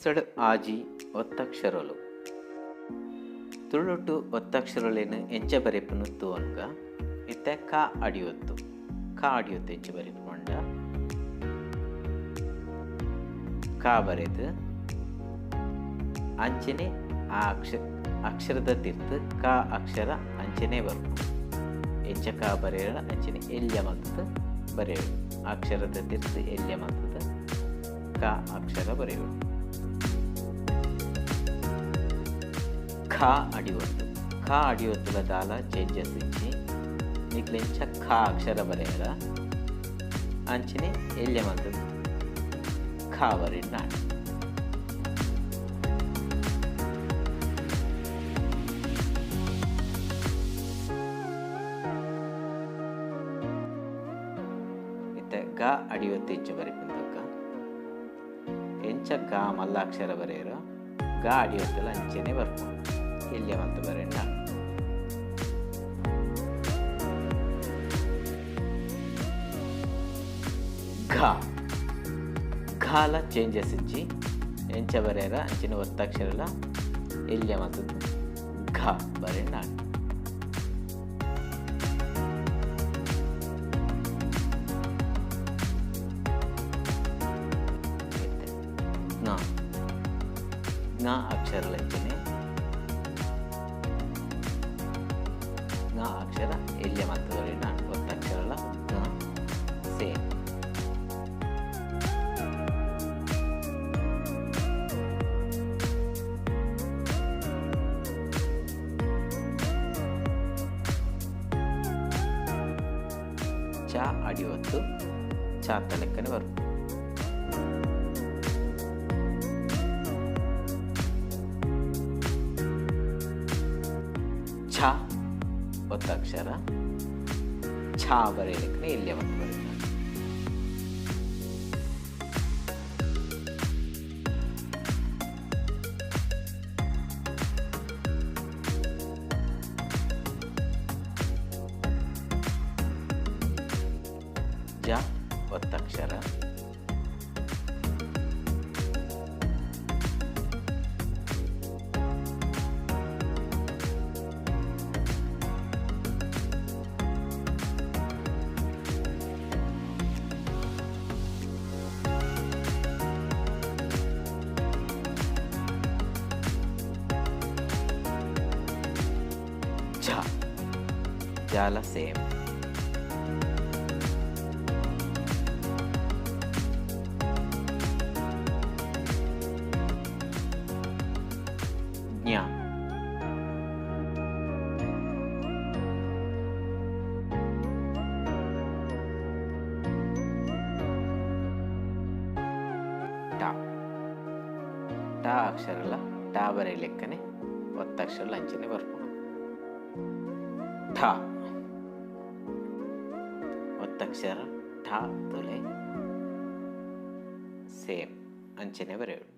Mixed Aussie ఒత్తక్షరలు ತುಳುಟು ಒತ್ತಕ್ಷರಲೇನು ಎಂಚ ಬರೆಪುನು ತೂನ್ಗ ಇತ್ತೆ ಕಾ ಅಡಿಯೊತ್ತು ಎಂಚ ಬರೆಪುಂಡ ಕಾ ಬರೆದು ಅಂಚನೆ ಆ ಅಕ್ಷರದ ತಿರ್ತು ಕಾ ಅಕ್ಷರ ಅಂಚನೆ ಬರ್ಪು ಎಂಚ ಕಾ ಬರೆಯಡ ಅಂಚನೆ ಎಲ್ಯ ಮಂತದ ಬರೆಯೋಡು ಅಕ್ಷರದ ತಿರ್ತು ಎಲ್ಯ ಮಂತದ ಕಾ ಅಕ್ಷರ ಬರೆಯೋಡು. ಖಾ ಅಡಿಯೊತ್ತುಲ ದಾಲ ಚೇಂಜಸ್ ಇಚ್ಚಿ ನಿಕ್ಲೆಂಚ ಖಾ ಅಕ್ಷರ ಬರೆಯರ ಅಂಚನೆ ಎಲ್ಯ ಮಂತದ ಖಾ ಬರೆಯಡು ನಾಡು. ಗಾ ಅಡಿಯೊತ್ತು ಎಂಚ ಬರೆಪುಂದಕ್ಕ ಎಂಚ ಗಾ ಮಲ್ಲ ಅಕ್ಷರ ಬರೆಯರೋ ಗಾ ಅಡಿಯೊತ್ತಲ ಅಂಚೆನೆ ಬರ್ಪುಂಡು ಎಲ್ಯ ಮಂತ ಬರೆಯಣ್ಣ. ಘಾಲ ಚೇಂಜಸ್ ಇಚ್ಚಿ ಎಂಚ ಬರೆಯರ ಅಂಚಿನ ಒತ್ತಕ್ಷರಲ ಎಲ್ಯ ಮಂತದ ಘಾ ಬರೆಯಣ್ಣ. ಜ್ಞ ಅಕ್ಷರಲಂಚನೆ ಜ್ಞ ಅಕ್ಷರ ಎಲ್ಯ ಮಂತದವರೆನ ಒತ್ತಕ್ಷರಲ ಜ್ಞ ಸೇಮ್. ಚ ಅಡಿಯೊತ್ತು ಚಾತ ಲೆಕ್ಕನೆ ಬರುತ್ತೆ. ಛ ಒತ್ತಕ್ಷರ ಛ ಬರೆಯಲಿಕ್ಕೆ ಎಲ್ಯ ಮಂತ ಬರೆಯೋಣ. ಜ ಒತ್ತಕ್ಷರ ಜಾಲ ಸೇಮ್. ಜ್ಞ ಟ ಅಕ್ಷರಲ ಟ ಬರೆಯಲಿಕ್ಕನೆ ಒತ್ತಕ್ಷರ ಅಂಚನೆ ಬರ್ಪುಂಡು. ಠ ಒತ್ತಕ್ಷರ ಠ ತುಲೆ ಸೇಮ್ ಅಂಚನೆ ಬರೆಯೋಡು.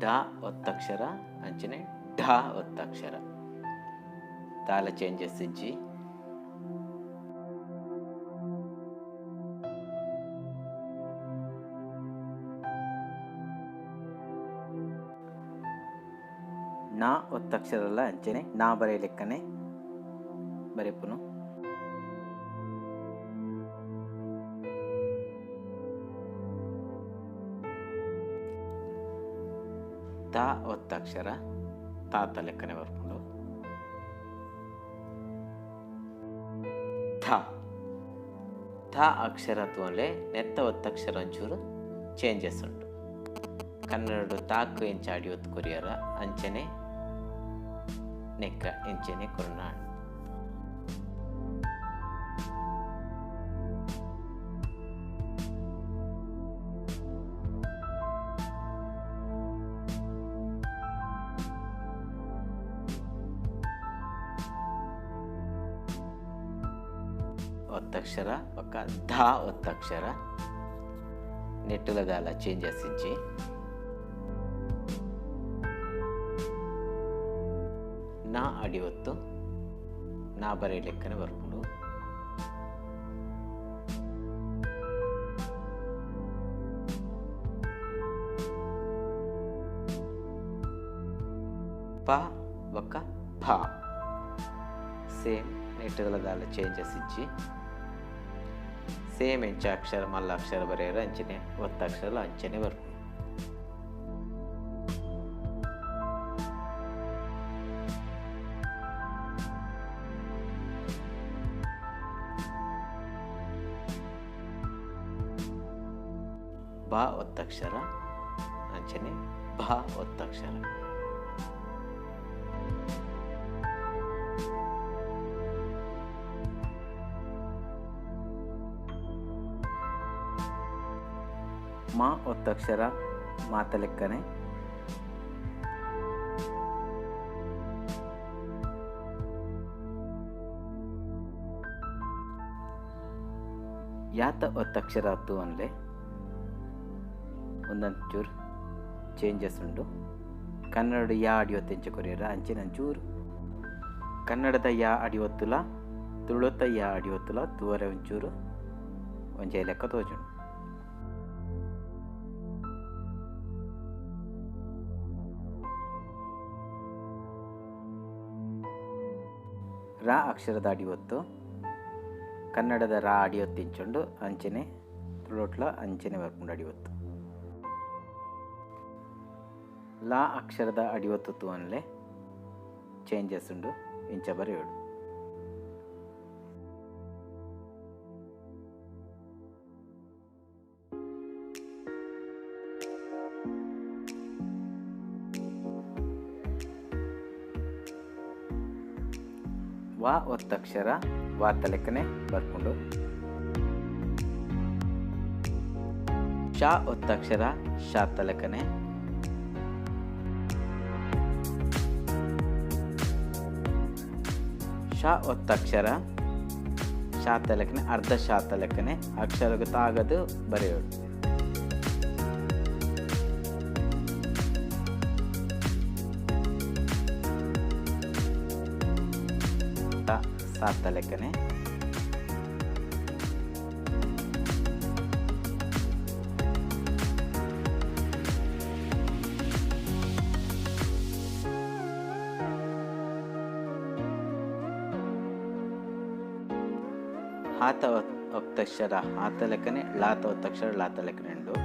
ಢ ಒತ್ತಕ್ಷರ ಅಂಚನೆ ಢ ಒತ್ತಕ್ಷರ ತಾಲ ಚೇಂಜಸ್ ಇಜ್ಜಿ ನ ಒತ್ತಕ್ಷರಲ್ಲ ಅಂಚನೆ ನಾ ಬರೆಯಲಿಕ್ಕನೆ ಬರೆಪುನು. ತ ಒತ್ತಕ್ಷರ ತಾತ ಲೆಕ್ಕನೆ ಬರ್ಕೊಂಡು. ಥ ಅಕ್ಷರ ತೋಲೆ ನೆತ್ತ ಒತ್ತಕ್ಷರ ಒಂಚೂರು ಚೇಂಜಸ್ ಉಂಟು. ಕನ್ನಡ ತಾಕು ಎಂಚ ಅಡಿಯೊತ್ತು ಕೊರಿಯರ ಅಂಚನೆ ನೆಕ್ಕ ಎಂಚನೆ ಕೊರ್ನಾಡ್. ಒತ್ತಕ್ಷರ ಪಕ್ಕ ಧ ಒತ್ತಕ್ಷರ ನೆಟ್ಟುಲಗಾಲ ಚೇಂಜಸ್ ಇಜ್ಜಿ ನಾ ಅಡಿ ಒತ್ತು ನಾ ಬರೆಯಲಿಕ್ಕನೆ ಬರ್ಕೊಂಡು ಪ ಬೊಕ್ಕ ಫ ಸೇಮ್ ನೆಟ್ಟುಗಳದಾಲ ಚೇಂಜಸ್ ಇಜ್ಜಿ ಸೇಮ್ ಎಂಚ ಅಕ್ಷರ ಮಲ್ಲ ಅಕ್ಷರ ಬರೆಯೋರು ಅಂಚನೆ ಒತ್ತಕ್ಷರ ಅಂಚನೆ ಬರ್ಕೊಂಡು ಬ ಒತ್ತಕ್ಷರ ಅಂಚನೆ ಭ ಒತ್ತಕ್ಷರ ಮಾ ಒತ್ತಕ್ಷರ ಮಾತ ಲೆಕ್ಕನೆ ಯಾತ ಒತ್ತಕ್ಷರ ಅತ್ತು ಅನ್ಲೆ ಒಂದೊಂಚೂರು ಚೇಂಜಸ್ ಉಂಡು ಕನ್ನಡ ಯಾ ಅಡಿ ಒತ್ತೆಂಚ ಕೊರಿಯರ ಅಂಚಿನ ಒಂಚೂರು ಕನ್ನಡದ ಯಾ ಅಡಿ ಒತ್ತುಲ ತುಳುತ ಯಾ ಅಡಿ ಒತ್ತುಲ ತೂವರೆ ಒಂಚೂರು ಒಂಜೆ ಲೆಕ್ಕ ತೋಜುಂಡು ರಾ ಅಕ್ಷರದ ಅಡಿ ಒತ್ತು ಕನ್ನಡದ ರಾ ಅಡಿ ಒತ್ತಿಂಚುಂಡು ಅಂಚನೆ ತುಳುಟ್ಲ ಅಂಚನೆ ಬರ್ಕೊಂಡು ಅಡಿ ಒತ್ತು ಲಾ ಅಕ್ಷರದ ಅಡಿ ಒತ್ತು ಅನ್ಲೆ ಚೇಂಜಸ್ ಉಂಡು ಇಂಚ ಬರೆಯೋಡು ವಾ ಒತ್ತಕ್ಷರ ವಾತ ಲೆಕ್ಕನೆ ಬರ್ಕೊಂಡು ಶಾ ಒತ್ತಕ್ಷರ ಶಾತ ಲೆಕ್ಕನೆ ಶಾ ಒತ್ತಕ್ಷರ ಶಾತ ಲೆಕ್ಕನೆ ಅರ್ಧ ಶಾತ ಲೆಕ್ಕನೆ ಅಕ್ಷರಕ್ಕೆ ತಾಗದು ಬರೆಯೋಡು ಸಾತ ಲೆಕ್ಕನೆ ಹಾತ ಒತ್ತಕ್ಷರ ಹಾತ ಲೆಕ್ಕನೆ ಲಾತ ಒತ್ತಕ್ಷರ ಲಾತ ಲೆಕ್ಕನೆ ಉಂಡು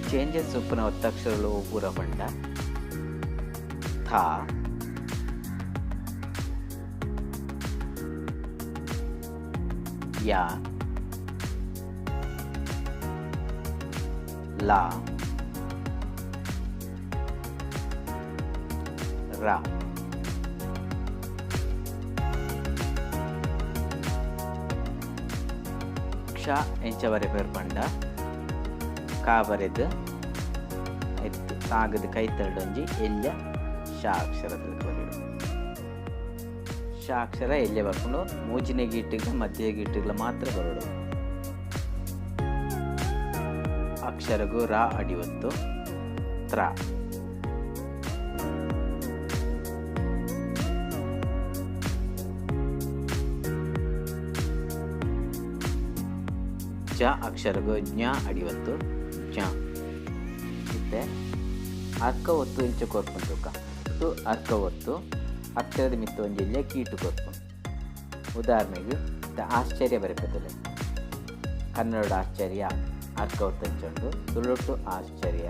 ಚೇಂಜಸ್ ಉಪ್ಪುನ ಒತ್ತಕ್ಷರಗಳು ಪೂರ ಪಂಡ ಥಾ ಯಾ ಲಾ ರಾ ಕ್ಷ ಎಂಚ ಬರೆ ಪಂಡ ಕಾ ಬರೆದು ಎತ್ತು ತಾಗದ ಕೈ ತರಡೊಂಜಿ ಎಲ್ಯ ಶಾ ಅಕ್ಷರದ ಬರೆಯೋಡು ಶಾ ಅಕ್ಷರ ಎಲ್ಯ ಬರ್ಕೊಂಡು ಮೂಜಿನ ಗೀಟಿಗೆ ಮಧ್ಯ ಗೀಟಿಗೆ ಮಾತ್ರ ಬರೋಡು ಅಕ್ಷರಗೂ ರಾ ಅಡಿ ಒತ್ತು ತ್ರ ಜ ಅಕ್ಷರಗೂ ಜ್ಞ ಅಡಿ ಒತ್ತು ಜ ಮತ್ತೆ ಅರ್ಕ ಒತ್ತು ಇಂಚ ಕೊರ್ಪುಂಟು ಅರ್ಕ ಒತ್ತು ಅಕ್ಷರದ ಮಿತ್ತ ಒಂಜಿಲ್ಲೆ ಕೀಟು ಕೊರ್ಪುಂಡು ಉದಾಹರಣೆಗೆ ಆಶ್ಚರ್ಯ ಬರೆಪತ್ತಲೆ ಕನ್ನಡ ಆಶ್ಚರ್ಯ ಅರ್ಕ ಒತ್ತು ಅಂಚುಂಡು ತುಳುಟು ಆಶ್ಚರ್ಯ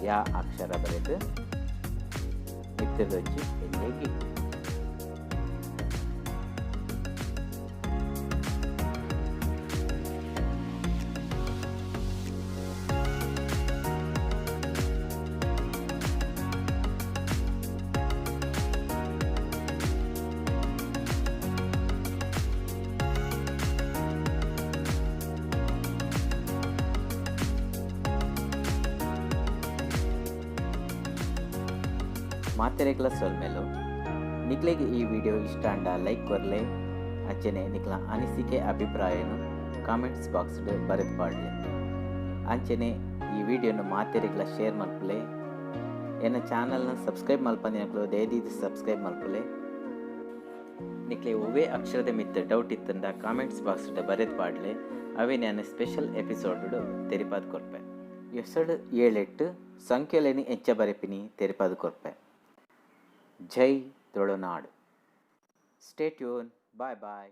ಯಾ ಅಕ್ಷರ ಬರೆದು ಮಿತ್ತದೊಂಜಿ ಎಲ್ಲೆ ಕೀಟು ಮಾತೆರೆಗ್ಲ ಸೊಲ್ಮೆಲು ನಿಕ್ಲೆಗೆ ಈ ವಿಡಿಯೋ ಇಷ್ಟ ಅಂಡ ಲೈಕ್ ಕೊರ್ಲೆ ಅಂಚನೆ ನಿಕ್ಲ ಅನಿಸಿಕೆ ಅಭಿಪ್ರಾಯನು ಕಾಮೆಂಟ್ಸ್ ಬಾಕ್ಸ್ಡ್ ಬರೆದು ಪಾಡಲಿ. ಅಂಚನೆ ಈ ವಿಡಿಯೋನು ಮಾತೆರಿಗ್ಲ ಶೇರ್ ಮಲ್ಪಲೆ. ಎನ್ನ ಚಾನಲ್ನ ಸಬ್ಸ್ಕ್ರೈಬ್ ಮಲ್ಪಂದಿನಕ್ಲು ದಯದೀದು ಸಬ್ಸ್ಕ್ರೈಬ್ ಮಲ್ಪಲೆ. ನಿಕ್ಲೆ ಒವ್ವೇ ಅಕ್ಷರದ ಮಿತ್ತ ಡೌಟ್ ಇತ್ತಂದ ಕಾಮೆಂಟ್ಸ್ ಬಾಕ್ಸ್ಡ್ ಬರೆದು ಪಾಡಲೆ. ಅವೇ ನಾನು ಸ್ಪೆಷಲ್ ಎಪಿಸೋಡ್ ತೆರಿಪಾದು ಕೊರ್ಪೆ. ಎಸಡು 7-8 ಸಂಖ್ಯೆಲೇನಿ ಎಂಚ ಬರೆಪಿನಿ ತೆರಿಪಾದು ಕೊರ್ಪೆ. ಜೈ ತುಳುನಾಡು. Stay tune. ಬಾಯ್ ಬಾಯ್.